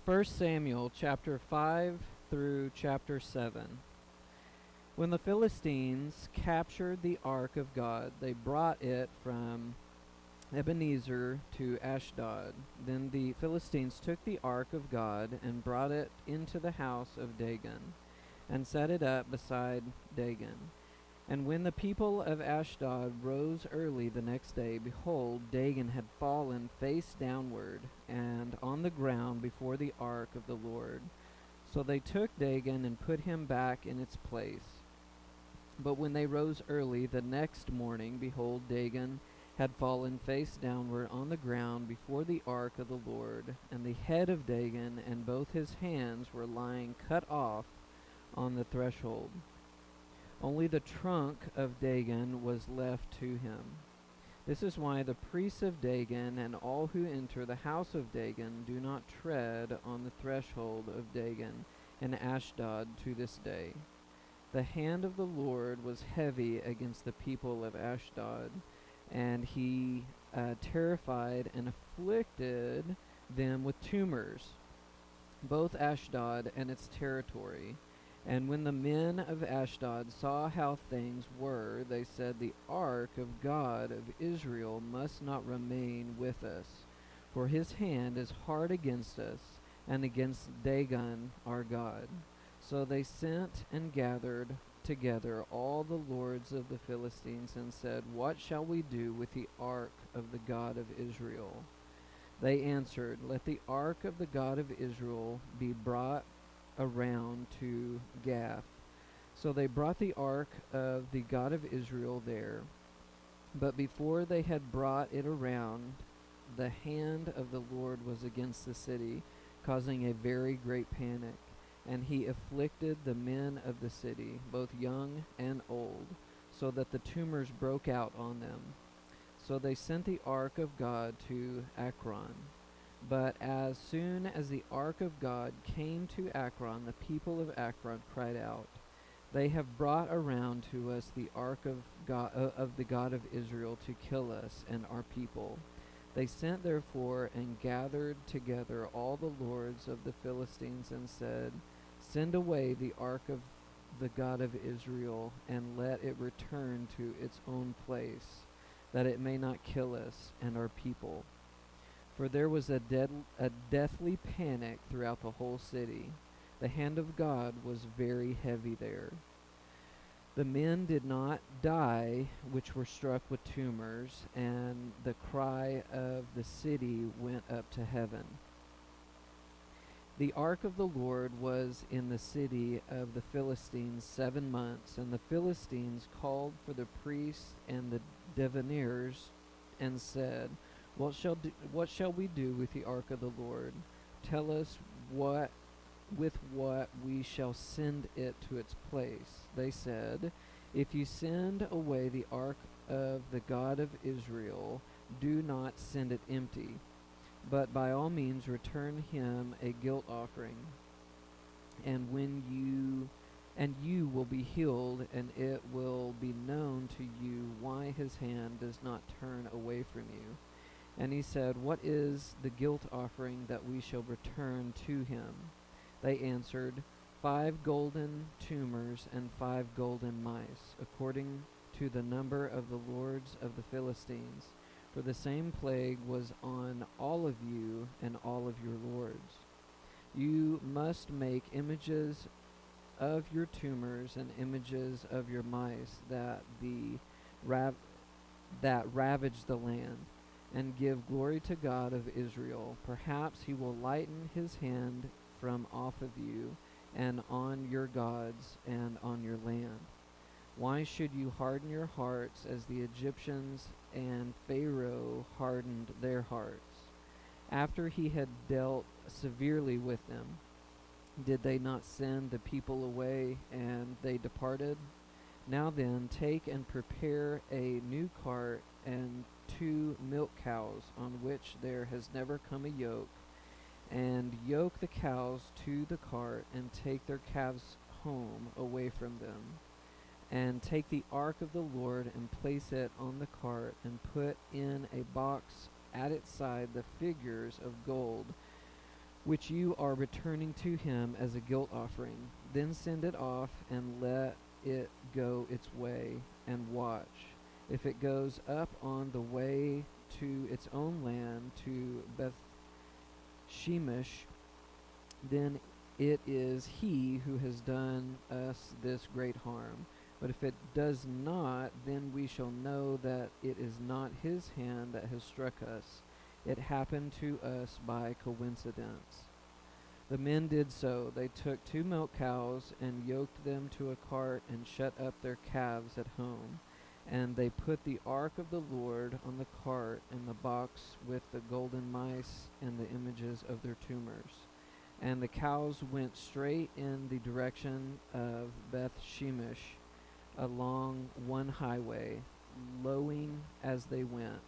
1 Samuel chapter 5 through chapter 7. When the Philistines captured the ark of God, they brought it from Ebenezer to Ashdod. Then the Philistines took the ark of God and brought it into the house of Dagon, and set it up beside Dagon. And when the people of Ashdod rose early the next day, behold, Dagon had fallen face downward, and on the ground before the ark of the Lord. So they took Dagon and put him back in its place. But when they rose early the next morning, behold, Dagon had fallen face downward on the ground before the ark of the Lord, and the head of Dagon and both his hands were lying cut off on the threshold. Only the trunk of Dagon was left to him. This is why the priests of Dagon and all who enter the house of Dagon do not tread on the threshold of Dagon and Ashdod to this day. The hand of the Lord was heavy against the people of Ashdod, and he terrified and afflicted them with tumors, both Ashdod and its territory. And when the men of Ashdod saw how things were, they said, the ark of God of Israel must not remain with us, for his hand is hard against us and against Dagon our God. So they sent and gathered together all the lords of the Philistines and said, what shall we do with the ark of the God of Israel? They answered, let the ark of the God of Israel be brought around to Gath. So they brought the ark of the God of Israel there. But before they had brought it around, the hand of the Lord was against the city, causing a very great panic. And he afflicted the men of the city, both young and old, so that the tumors broke out on them. So they sent the ark of God to Akron. But as soon as the ark of God came to Akron, the people of Akron cried out, they have brought around to us the ark of the God of Israel to kill us and our people. They sent therefore and gathered together all the lords of the Philistines and said, send away the ark of the God of Israel, and let it return to its own place, that it may not kill us and our people. For there was a deathly panic throughout the whole city. The hand of God was very heavy there. The men did not die which were struck with tumors, and the cry of the city went up to heaven. The ark of the Lord was in the city of the Philistines 7 months, and the Philistines called for the priests and the diviners and said, what shall we do with the ark of the Lord? Tell us with what we shall send it to its place. They said, if you send away the ark of the God of Israel, do not send it empty, but by all means return him a guilt offering. And you will be healed, and it will be known to you why his hand does not turn away from you. And he said, what is the guilt offering that we shall return to him? They answered, 5 golden tumors and 5 golden mice, according to the number of the lords of the Philistines. For the same plague was on all of you and all of your lords. You must make images of your tumors and images of your mice that ravage the land, and give glory to God of Israel. Perhaps he will lighten his hand from off of you, and on your gods, and on your land. Why should you harden your hearts as the Egyptians and Pharaoh hardened their hearts? After he had dealt severely with them, did they not send the people away, and they departed? Now then, take and prepare a new cart and 2 milk cows on which there has never come a yoke, and yoke the cows to the cart, and take their calves home away from them. And take the ark of the Lord and place it on the cart, and put in a box at its side the figures of gold which you are returning to him as a guilt offering. Then send it off and let it go its way, and watch. If it goes up on the way to its own land, to Beth Shemesh, then it is he who has done us this great harm. But if it does not, then we shall know that it is not his hand that has struck us. It happened to us by coincidence. The men did so. They took 2 milk cows and yoked them to a cart and shut up their calves at home. And they put the ark of the Lord on the cart and the box with the golden mice and the images of their tumors. And the cows went straight in the direction of Beth Shemesh along one highway, lowing as they went.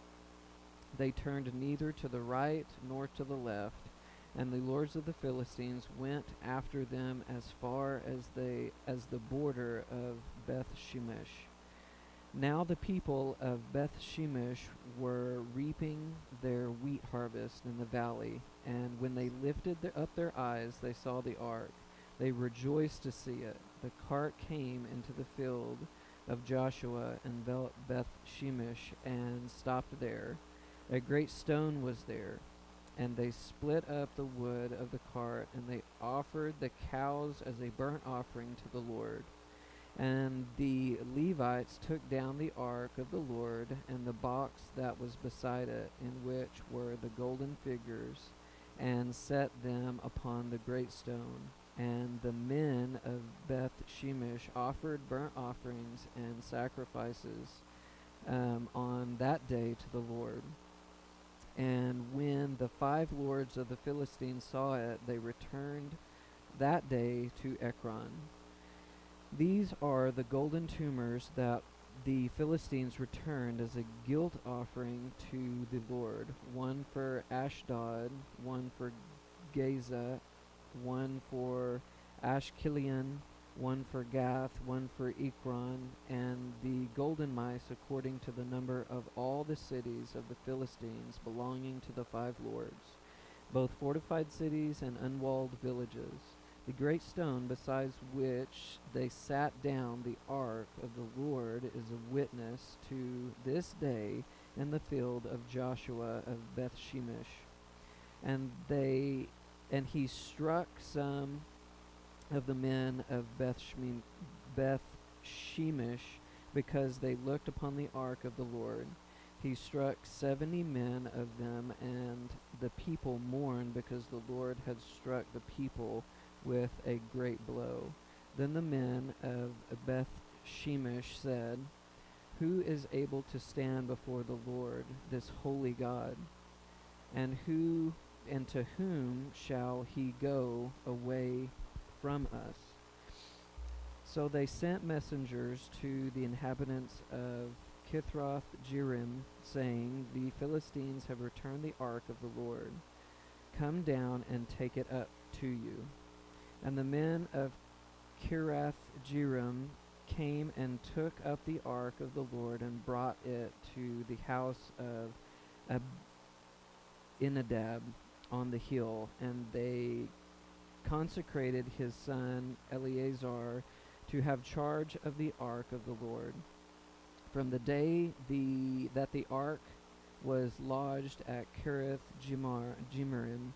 They turned neither to the right nor to the left, and the lords of the Philistines went after them as far as the border of Beth Shemesh. Now the people of Beth Shemesh were reaping their wheat harvest in the valley, and when they lifted up their eyes, they saw the ark. They rejoiced to see it. The cart came into the field of Joshua and Beth Shemesh and stopped there. A great stone was there, and they split up the wood of the cart, and they offered the cows as a burnt offering to the Lord. And the Levites took down the ark of the Lord and the box that was beside it, in which were the golden figures, and set them upon the great stone. And the men of Beth Shemesh offered burnt offerings and sacrifices on that day to the Lord. And when the 5 lords of the Philistines saw it, they returned that day to Ekron. These are the golden tumors that the Philistines returned as a guilt offering to the Lord, 1 for Ashdod, 1 for Gaza, 1 for Ashkelon, 1 for Gath, 1 for Ekron, and the golden mice according to the number of all the cities of the Philistines belonging to the 5 lords, both fortified cities and unwalled villages. The great stone besides which they sat down the ark of the Lord is a witness to this day in the field of Joshua of Beth Shemesh. And he struck some of the men of Beth Shemesh because they looked upon the ark of the Lord. He struck 70 men of them, and the people mourned because the Lord had struck the people with a great blow. Then the men of Beth Shemesh said, "Who is able to stand before the Lord, this holy God? And to whom shall he go away from us?" So they sent messengers to the inhabitants of Kithroth Jearim, saying, "The Philistines have returned the ark of the Lord. Come down and take it up to you." And the men of Kirath Jearim came and took up the ark of the Lord and brought it to the house of Abinadab on the hill, and they consecrated his son Eleazar to have charge of the ark of the Lord. From the day that the ark was lodged at Kiriath Jearim,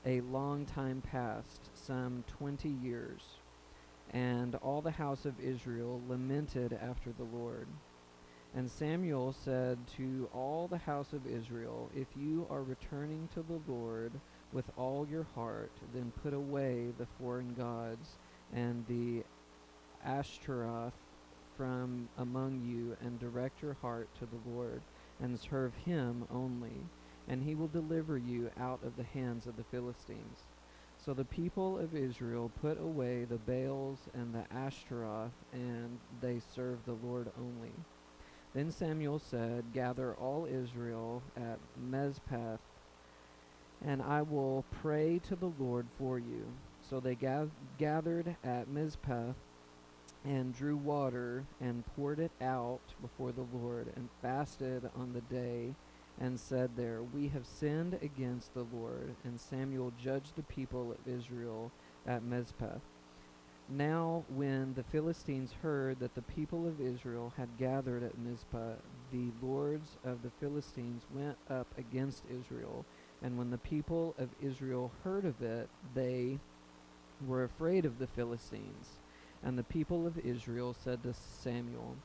a long time passed, some 20 years, and all the house of Israel lamented after the Lord. And Samuel said to all the house of Israel, "If you are returning to the Lord with all your heart, then put away the foreign gods and the Ashtaroth from among you, and direct your heart to the Lord, and serve him only, and he will deliver you out of the hands of the Philistines." So the people of Israel put away the Baals and the Ashtaroth, and they served the Lord only. Then Samuel said, "Gather all Israel at Mizpah, and I will pray to the Lord for you." So they gathered at Mizpah, and drew water, and poured it out before the Lord, and fasted on the day, and said there, "We have sinned against the Lord." And Samuel judged the people of Israel at Mizpah. Now when the Philistines heard that the people of Israel had gathered at Mizpah, the lords of the Philistines went up against Israel. And when the people of Israel heard of it, they were afraid of the Philistines. And the people of Israel said to Samuel,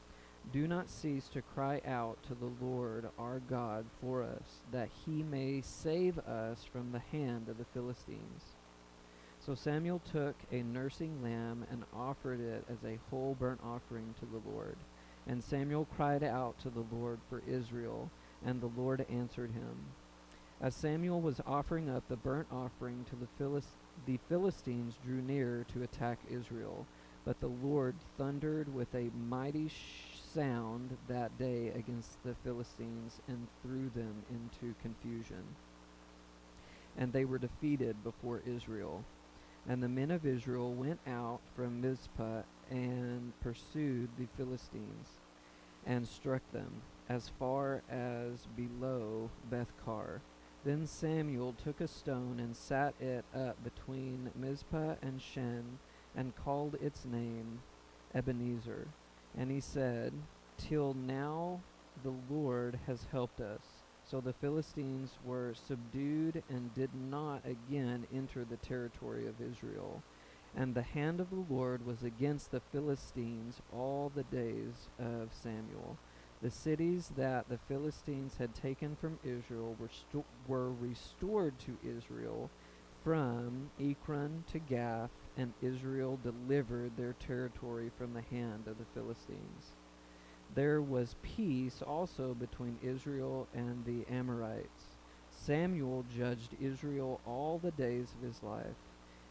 "Do not cease to cry out to the Lord our God for us, that he may save us from the hand of the Philistines." So Samuel took a nursing lamb and offered it as a whole burnt offering to the Lord. And Samuel cried out to the Lord for Israel, and the Lord answered him. As Samuel was offering up the burnt offering to the Philistines drew near to attack Israel. But the Lord thundered with a mighty sound that day against the Philistines and threw them into confusion. And they were defeated before Israel. And the men of Israel went out from Mizpah and pursued the Philistines and struck them as far as below Bethkar. Then Samuel took a stone and sat it up between Mizpah and Shen and called its name Ebenezer. And he said, "Till now the Lord has helped us." So the Philistines were subdued and did not again enter the territory of Israel. And the hand of the Lord was against the Philistines all the days of Samuel. The cities that the Philistines had taken from Israel were restored to Israel, from Ekron to Gath, and Israel delivered their territory from the hand of the Philistines. There was peace also between Israel and the Amorites. Samuel judged Israel all the days of his life,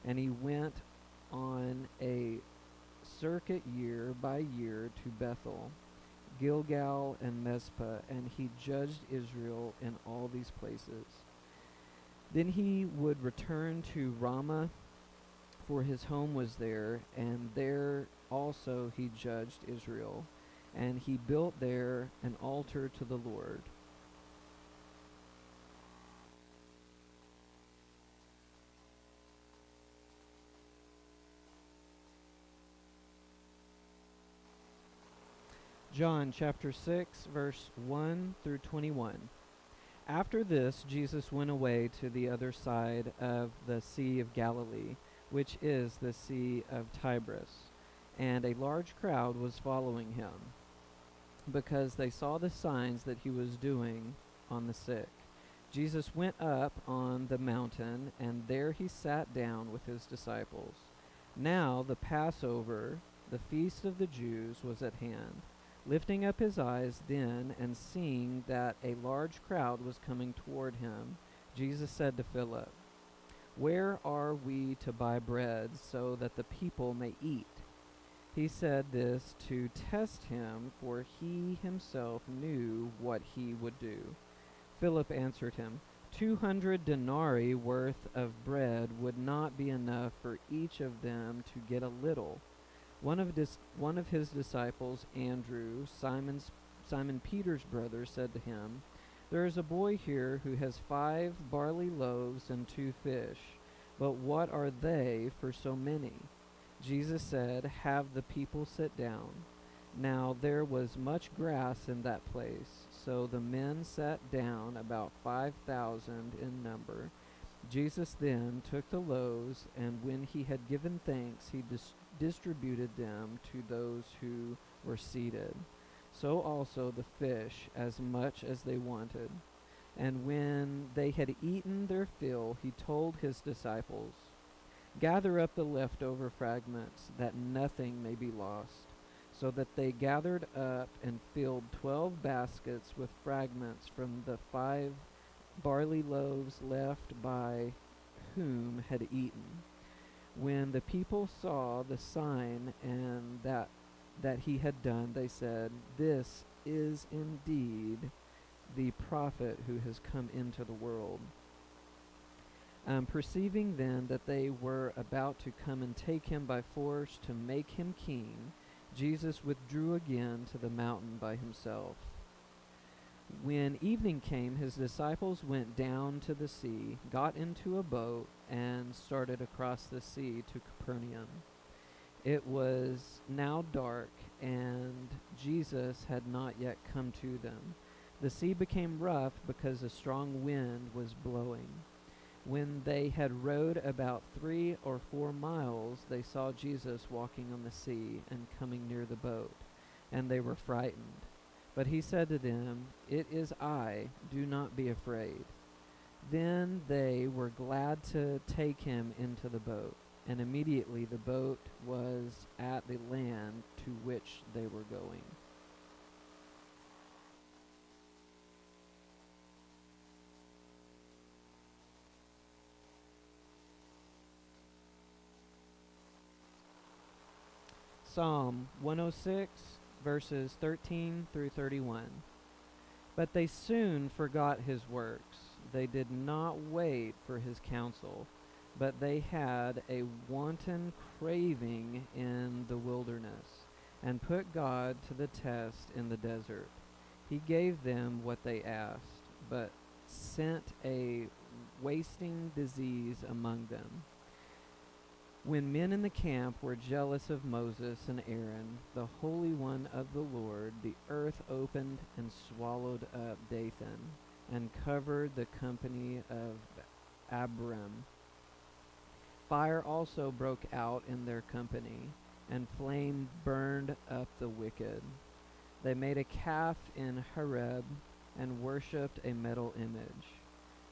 and he went on a circuit year by year to Bethel, Gilgal, and Mizpah, and he judged Israel in all these places. Then he would return to Ramah, for his home was there, and there also he judged Israel. And he built there an altar to the Lord. John chapter 6, verse 1 through 21. After this, Jesus went away to the other side of the Sea of Galilee, which is the Sea of Tiberias, and a large crowd was following him, because they saw the signs that he was doing on the sick. Jesus went up on the mountain, and there he sat down with his disciples. Now the Passover, the feast of the Jews, was at hand. Lifting up his eyes then, and seeing that a large crowd was coming toward him, Jesus said to Philip, "Where are we to buy bread so that the people may eat?" He said this to test him, for he himself knew what he would do. Philip answered him, 200 denarii worth of bread would not be enough for each of them to get a little. One of his disciples, Andrew, Simon Peter's brother, said to him, "There is a boy here who has 5 barley loaves and 2 fish, but what are they for so many?" Jesus said, "Have the people sit down." Now there was much grass in that place, so the men sat down, about 5,000 in number. Jesus then took the loaves, and when he had given thanks, he distributed them to those who were seated. So also the fish, as much as they wanted. And when they had eaten their fill, he told his disciples, "Gather up the leftover fragments, that nothing may be lost." So that they gathered up and filled 12 baskets with fragments from the 5 barley loaves left by whom had eaten. When the people saw the sign and that he had done, they said, "This is indeed the prophet who has come into the world." Perceiving then that they were about to come and take him by force to make him king, Jesus withdrew again to the mountain by himself. When evening came, his disciples went down to the sea, got into a boat, and started across the sea to Capernaum. It was now dark, and Jesus had not yet come to them. The sea became rough because a strong wind was blowing. When they had rowed about 3 or 4 miles, they saw Jesus walking on the sea and coming near the boat, and they were frightened. But he said to them, "It is I, do not be afraid." Then they were glad to take him into the boat, and immediately the boat was at the land to which they were going. Psalm 106, verses 13 through 31. But they soon forgot his works. They did not wait for his counsel, but they had a wanton craving in the wilderness, and put God to the test in the desert. He gave them what they asked, but sent a wasting disease among them. When men in the camp were jealous of Moses and Aaron, the Holy One of the Lord, the earth opened and swallowed up Dathan, and covered the company of Abiram. Fire also broke out in their company, and flame burned up the wicked. They made a calf in Horeb, and worshipped a metal image.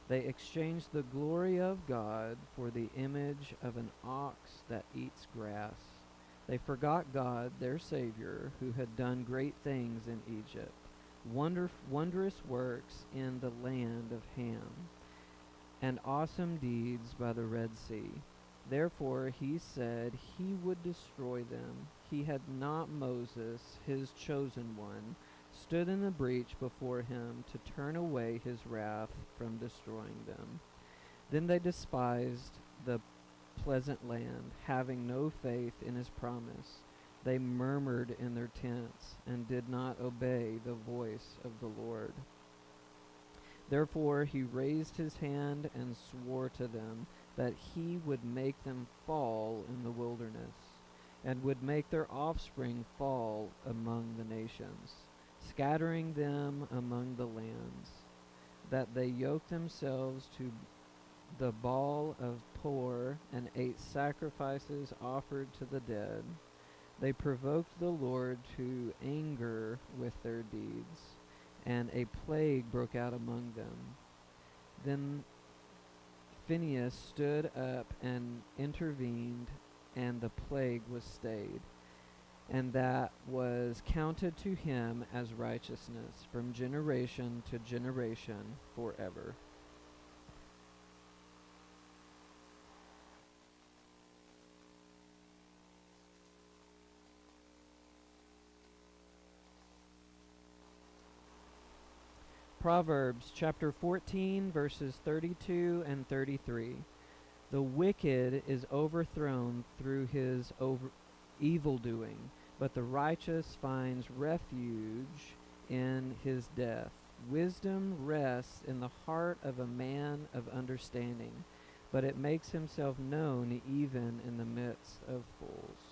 They exchanged the glory of God for the image of an ox that eats grass. They forgot God, their Savior, who had done great things in Egypt, wondrous works in the land of Ham, and awesome deeds by the Red Sea. Therefore he said he would destroy them. He had not Moses, his chosen one, stood in the breach before him to turn away his wrath from destroying them. Then they despised the pleasant land, having no faith in his promise. They murmured in their tents, and did not obey the voice of the Lord. Therefore he raised his hand and swore to them that he would make them fall in the wilderness, and would make their offspring fall among the nations, scattering them among the lands, that they yoked themselves to the Baal of Peor, and ate sacrifices offered to the dead. They provoked the Lord to anger with their deeds, and a plague broke out among them. Then Phinehas stood up and intervened, and the plague was stayed. And that was counted to him as righteousness from generation to generation forever. Proverbs chapter 14, verses 32 and 33. The wicked is overthrown through his evil doing, but the righteous finds refuge in his death. Wisdom rests in the heart of a man of understanding, but it makes himself known even in the midst of fools.